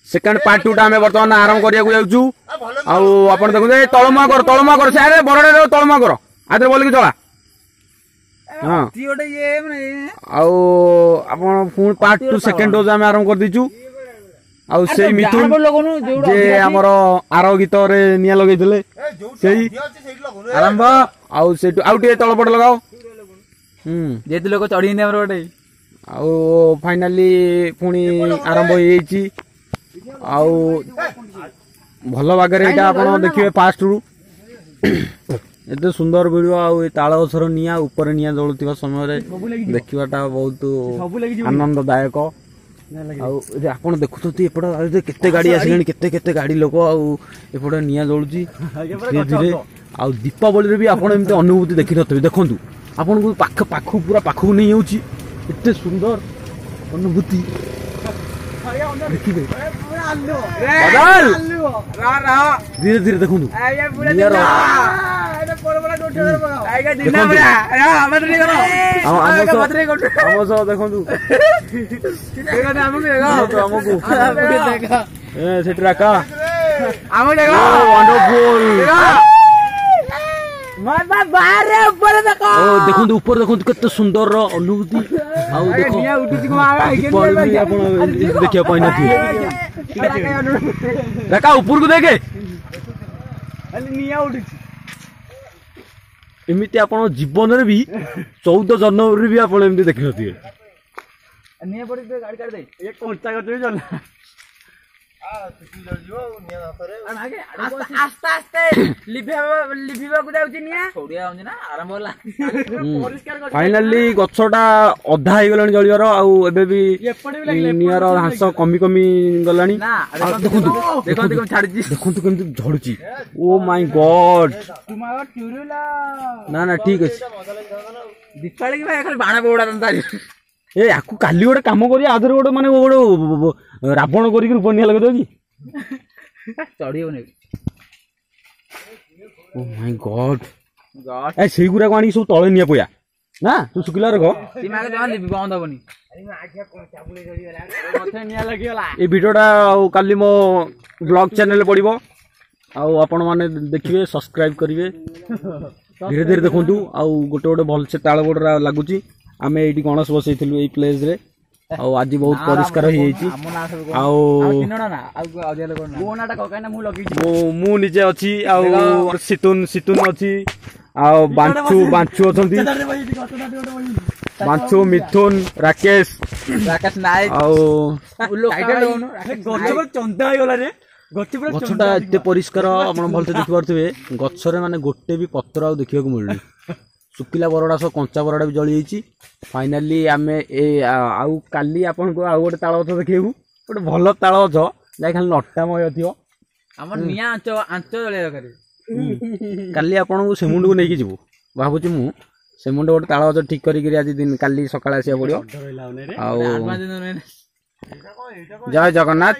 second part 2 टा हमें वर्तमान आरंभ करिया जाउछु आ आपण देखु तळमा कर से बरडे तळमा कर आदर बोल के चला हां ती ओटे ये माने आपण फुल पार्ट 2 सेकंड डोज हमें आरंभ कर दिछु आ से मिथुन जे हमर आरो गीत रे निया लगैथिले सेही आरंभ आ से आउटे तळपट लगाओ जेते लोक चढ़ी ने हमर ओटे आ फाइनली पुणी आरंभ होईची आ भल बागरे एटा आपण देखिबे फास्ट रु एते सुंदर वीडियो आ ताल गछर निया ऊपर निया जळुतिबा समय रे देखिबाटा बहुत आनंददायक आपण देखुथि एपट केते गाड़ी आसिलेनी केते गाड़ी लोक एपट निया जळुची धीरे धीरे आ दीपावली रे भी आपण एमते अनुभूति देखि नथबे देखंतु आपण को पाख पूरा पाखु नहीं होची एते सुंदर अनुभूति देखिबे बदल धीरे धीरे देखंतु देखो ऊपर देखो केते सुंदर अनुभूति देखिया पाई देखा ऊपर को देखे एमती आप जीवन रे भी 14 जनवरी भी आप देखी नथिबे फाइनली गछटा अधा हो गलानी जलियार नियर हांस कमी कमी गलानी देखंतु केमती झड़ुची ओ माय गॉड ना ना ठीक अछि दीपावली के खाली बाण बोड़ा दंता ए आकु काली गोटे काम करिया आधर गोटे माने गोटे रावण करिक रूप निया लगे दो कि चढ़ी होने ओ माय गॉड ए सेई गुरा को आनी सब तळे निया पया ना तू सुकिला रखो सीमा के जमा लिबी बंद होबनी अरे आखिया कोन चाबुले जड़ी वाला मथे निया लागि वाला ए वीडियोटा काली मो ब्लॉग चैनल पड़िबो आ आपण माने देखिबे सब्सक्राइब करिवे धीरे धीरे देखंतु आ गोटे गोटे भल से ताळ बोडरा लागुची आमे एटी गणेश बसैथिलु एई प्लेस रे आ आज बहुत परिष्कार हो जाईची आ मु निजे अछि आ सितुन सितुन अछि आ बांचू अछंती बांचू मिथुन राकेश नायक आ गछ चंदा हो गला रे गछटा एते परिष्कार आपण भलते देखि परथिबे गछरे माने गोटे भी पत्र आ देखिया को मिलनी सुकिला बरडा सब कंचा बरडा भी जली जाईची फाइनली आमे ए आउ काली आपन को आउ गोटे ताळ गछ देखिबु गोटे भल ताळ गछ जाय खाली नट्टामय थियो हमर निया आंच जले करे काली आपन को सेमुंड को नेकी जिवु भाबुची मु सेमुंड गोटे ताळ गछ ठीक करी करी आज दिन काली सकाळ आसिया पड़ियो जय जगन्नाथ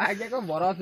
आगे को बरस